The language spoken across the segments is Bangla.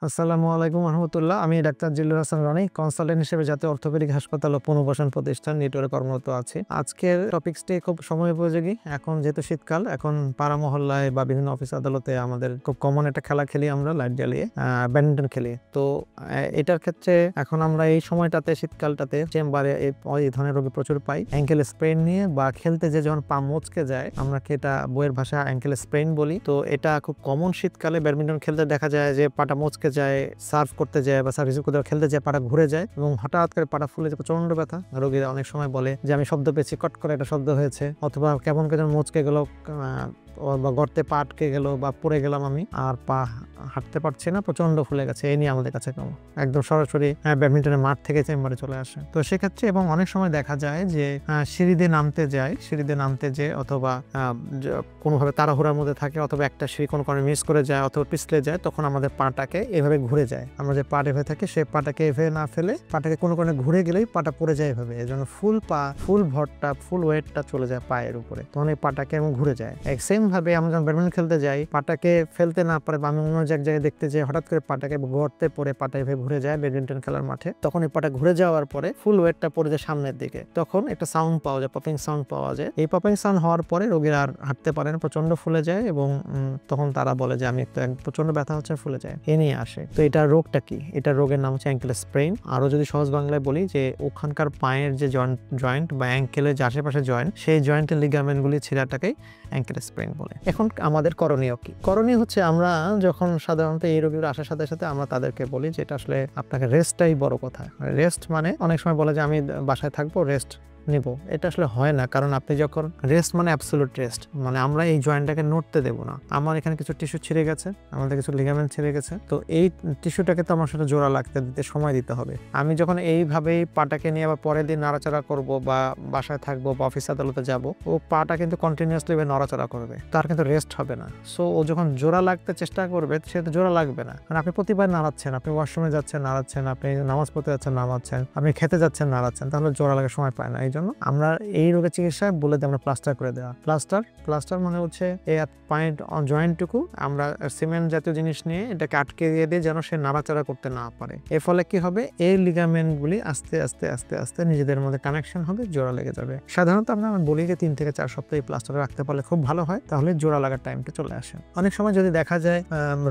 আসসালামু আলাইকুম রহমতুল্লাহ। আমি ডাক্তার জিল্লুর হাসান রনি, কনসালটেন্ট হিসেবে জাতীয় অর্থোপেডিক হাসপাতাল ও পুনর্বাসন প্রতিষ্ঠান নেটওয়ার্কে কর্মরত আছি। আজকের টপিকসটি খুব সময় উপযোগী। এখন যেহেতু শীতকাল, এখন পাড়া মহল্লায় বা বিভিন্ন অফিস আদালতে আমাদের খুব কমন একটা খেলা খেলি, আমরা লাইট জ্বালিয়ে ব্যাডমিন্টন খেলি। তো এটার ক্ষেত্রে এখন আমরা এই সময়টাতে, শীতকালটাতে চেম্বারে এই ধরনের রোগী প্রচুর পাই। অ্যাঙ্কেল স্প্রেন নিয়ে বা খেলতে যে যখন পা মচকে যায়, আমরা এটা বইয়ের ভাষা অ্যাঙ্কেল স্প্রেন বলি। তো এটা খুব কমন শীতকালে ব্যাডমিন্টন খেলতে দেখা যায় যে পাটা মচকে যায়, সার্ভ করতে যায় বা সার্ভিস কোথাও খেলতে যায়, পাটা ঘুরে যায় এবং হঠাৎ করে পাটা ফুলে যায়, প্রচন্ড ব্যথা। রোগীরা অনেক সময় বলে যে আমি শব্দ পেয়েছি, কট করে একটা শব্দ হয়েছে, অথবা কেমন কেমন মচকে গেল বা গর্তে পা আটকে গেল বা পড়ে গেলাম আমি, আর পা হাঁটতে পারছি না, প্রচন্ড ফুলে গেছে। এই নিয়ে আমাদের কাছে একদম সরাসরি ব্যাডমিন্টনের মাঠ থেকে চেম্বারে চলে আসে। তো সেক্ষেত্রে এবং অনেক সময় দেখা যায় যে সিঁড়িতে নামতে যায় অথবা কোনোভাবে তাড়াহুড়ার মধ্যে থাকে, অথবা একটা সিঁড়ি কোনো কারণে মিস করে যায় অথবা পিছলে যায়, তখন আমাদের পাটাকে এভাবে ঘুরে যায়। আমরা যে পা এভাবে থাকে, সেই পাটাকে এভাবে না ফেলে পাটাকে কোনো কারণে ঘুরে গেলেই পাটা পড়ে যায় এভাবে। এই জন্য ফুল ভরটা, ফুল ওয়েটটা চলে যায় পায়ের উপরে, তখন এই পাটাকে এবং ঘুরে যায়। সেম ভাবে আমরা যখন ব্যাডমিন্টন খেলতে যাই, পাটাকে ফেলতে না পারে বা আমি অন্য এক জায়গায় দেখতে যাই, হঠাৎ করে পাটাকে গর্তে পড়ে পাটা এভাবে ঘুরে যায় ব্যাডমিন্টন খেলার মাঠে, তখন এই পাটা ঘুরে যাওয়ার পরে ফুল ওয়েটটা পড়ে যায় সামনের দিকে, তখন একটা সাউন্ড পাওয়া যায়, পপিং সাউন্ড পাওয়া যায়। এই পপিং সাউন্ড হওয়ার পরে রোগীরা আর হাঁটতে পারেন, প্রচন্ড ফুলে যায় এবং তখন তারা বলে যে আমি প্রচন্ড ব্যথা হচ্ছে, ফুলে যায়। এ নিয়ে আসে। তো এটা রোগটা কি? এটা রোগের নাম হচ্ছে অ্যাঙ্কেল স্প্রেন। আরো যদি সহজ বাংলায় বলি, যে ওখানকার পায়ের যে জয়েন্ট বা অ্যাঙ্কেলের যে আশেপাশে জয়েন্ট, সেই জয়েন্টের লিগামেন্ট গুলি ছেঁড়াটাকেই অ্যাঙ্কেল স্প্রেন বলে। এখন আমাদের করণীয় কি? করণীয় হচ্ছে, আমরা যখন সাধারণত এই রোগীরা আসার সাথে সাথে আমরা তাদেরকে বলি যে এটা আসলে আপনাকে রেস্টটাই বড় কথা। রেস্ট মানে অনেক সময় বলে যে আমি বাসায় থাকবো, রেস্ট নিব। এটা আসলে হয় না, কারণ আপনি যখন রেস্ট মানে অ্যাবসলিউট রেস্ট, মানে আমরা এই জয়েন্টটাকে নড়তে দেবো না। আমার এখানে কিছু টিস্যু ছিঁড়ে গেছে, আমাদের কিছু লিগামেন্ট ছিঁড়ে গেছে, তো এই টিস্যুটাকে তো আমার সাথে জোড়া লাগতে দিতে সময় দিতে হবে। আমি যখন এইভাবেই পাটাকে নিয়ে আবার পরের দিন নাড়াচাড়া করব বা বাসায় থাকবো বা অফিস আদালতে যাব, ও পাটা কিন্তু কন্টিনিউয়াসলি নড়াচড়া করবে, তার কিন্তু রেস্ট হবে না। সো ও যখন জোড়া লাগতে চেষ্টা করবে, সে তো জোড়া লাগবে না। কারণ আপনি প্রতিবার নাড়াচ্ছেন, আপনি ওয়াশরুমে যাচ্ছেন নাড়াচ্ছেন, আপনি নামাজ পড়তে যাচ্ছেন নাড়াচ্ছেন, আপনি খেতে যাচ্ছেন নাড়াচ্ছেন, তাহলে জোড়া লাগার সময় পায় না। এই জন্য আমরা এই রোগের চিকিৎসায় বলে দিই আমরা প্লাস্টার করে দেওয়া। প্লাস্টার মানে হচ্ছে এই পায়ের জয়েন্টটুকু আমরা সিমেন্ট জাতীয় জিনিস নিয়ে এটাকে আটকে দিয়ে দিই, যেন সে নাড়াচাড়া করতে না পারে। এর ফলে কি হবে, এই লিগামেন্ট গুলি আস্তে আস্তে আস্তে আস্তে নিজেদের মধ্যে কানেকশন হবে, জোড়া লেগে যাবে। সাধারণত আমরা বলি যে 3 থেকে 4 সপ্তাহ এই প্লাস্টার রাখতে পারলে খুব ভালো হয়, তাহলে জোড়া লাগার টাইমটা চলে আসে। অনেক সময় যদি দেখা যায়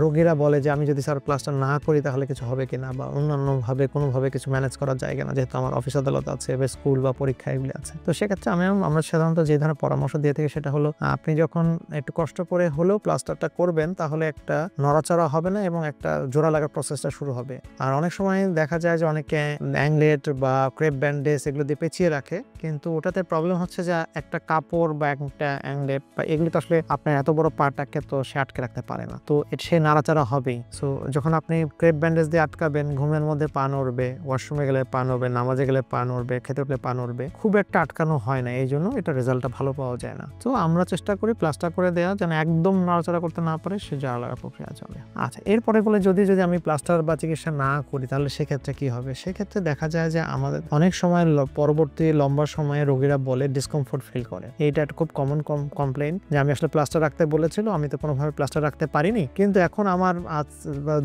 রোগীরা বলে যে আমি যদি স্যার প্লাস্টার না করি তাহলে কিছু হবে কিনা, বা অন্যান্য ভাবে কোনোভাবে কিছু ম্যানেজ করা যায় কিনা, যেহেতু আমার অফিস আদালত আছে বা স্কুল বা পরীক্ষা এগুলি আছে। তো সেক্ষেত্রে আমরা সাধারণত যে ধরনের পরামর্শ দিয়ে থাকি সেটা হলো, আপনি যখন একটু কষ্ট করে হলেও প্লাস্টারটা করবেন, তাহলে একটা নড়াচড়া হবে না এবং একটা জোড়া লাগার প্রসেসটা শুরু হবে। আর অনেক সময় দেখা যায় যে অনেকে অ্যাংলেট বা ক্রেপ ব্যান্ডেজ এগুলো দিয়ে পেঁচিয়ে রাখে, কিন্তু ওটাতে প্রবলেম হচ্ছে যে একটা কাপড় বা একটা অ্যাংলেট বা এগুলি তো আসলে আপনার এত বড় পাটাকে তো সে আটকে রাখতে পারে না, তো সে নাড়াচাড়া হবেই। সো যখন আপনি ক্রেপ ব্যান্ডেজ দিয়ে আটকাবেন, ঘুমের মধ্যে পা নড়বে, ওয়াশরুমে গেলে পা নড়বে, নামাজে গেলে পা নড়বে, খেতে পেলে পা নড়বে, খুব একটা আটকানো হয় না, এই জন্য এটা রেজাল্টটা ভালো পাওয়া যায় না। তো আমরা চেষ্টা করি প্লাস্টার করে দেওয়া, যেন একদম নাড়াচাড়া করতে না পারে, সে জোড়া লাগার প্রক্রিয়া চলে। আচ্ছা, এরপরে বলে যদি আমি প্লাস্টার বা চিকিৎসা না করি, তাহলে সেক্ষেত্রে কি হবে? সেক্ষেত্রে দেখা যায় যে আমাদের অনেক সময় পরবর্তী লম্বা সময়ে রোগীরা বলে ডিসকমফোর্ট ফিল করে। এইটা একটা খুব কমন কমপ্লেইন, যে আমি আসলে প্লাস্টার রাখতে বলেছিল, আমি তো কোনোভাবে প্লাস্টার রাখতে পারিনি, কিন্তু এখন আমার আজ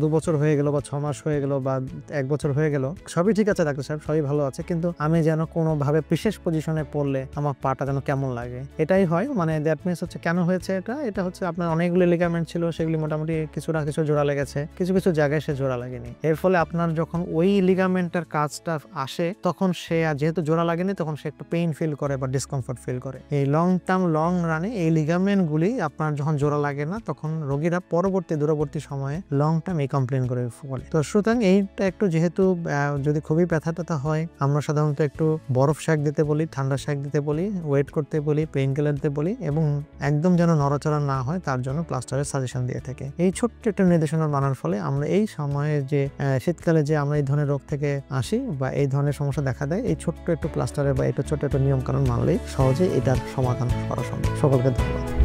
2 বছর হয়ে গেল বা 6 মাস হয়ে গেল বা 1 বছর হয়ে গেল, সবই ঠিক আছে ডাক্তার সাহেব, সবই ভালো আছে, কিন্তু আমি যেন কোনোভাবে বিশেষ পজিশনে পড়লে আমার পাটা যেন কেমন লাগে। এটাই হয়, মানে দ্যাট মিনস হচ্ছে কেন হয়েছে এটা হচ্ছে আপনার অনেকগুলো লিগামেন্ট ছিল, সেগুলি মোটামুটি কিছু না কিছু জোড়া লেগেছে, কিছু কিছু জায়গায় সে জোড়া লাগেনি। এর ফলে আপনার যখন ওই লিগামেন্টের কাজটা আসে, তখন সে যেহেতু জোড়া লাগেনি, তখন সে একটু পেইন ফিল করে বা ডিসকমফোর্ট ফিল করে। এই লং রানে এই লিগামেন্ট গুলি আপনার যখন জোড়া লাগে না, তখন রোগীরা দূরবর্তী সময়ে লং টার্ম এই কমপ্লেন করে ফলে। তো সুতরাং এইটা একটু, যেহেতু যদি খুবই ব্যথা ট্যাথা হয়, আমরা সাধারণত একটু বরফ শাক দিতে বলি, ঠান্ডা শাক দিতে বলি, ওয়েট করতে বলি, পেইন কিলার দিতে বলি, এবং একদম যেন নড়াচড়া না হয় তার জন্য প্লাস্টারের সাজেশন দিয়ে থাকে। এই ছোট্ট একটা নির্দেশনা মানার ফলে আমরা এই সময়ে যে শীতকালে যে আমরা এই ধরনের রোগ থেকে আসি বা এই ধরনের সমস্যা দেখা দেয়, এই ছোট্ট একটু প্লাস্টারের বা এটা ছোট্ট একটা নিয়ম কানুন মানলেই সহজে এটার সমাধান করা সম্ভব। সকলকে ধন্যবাদ।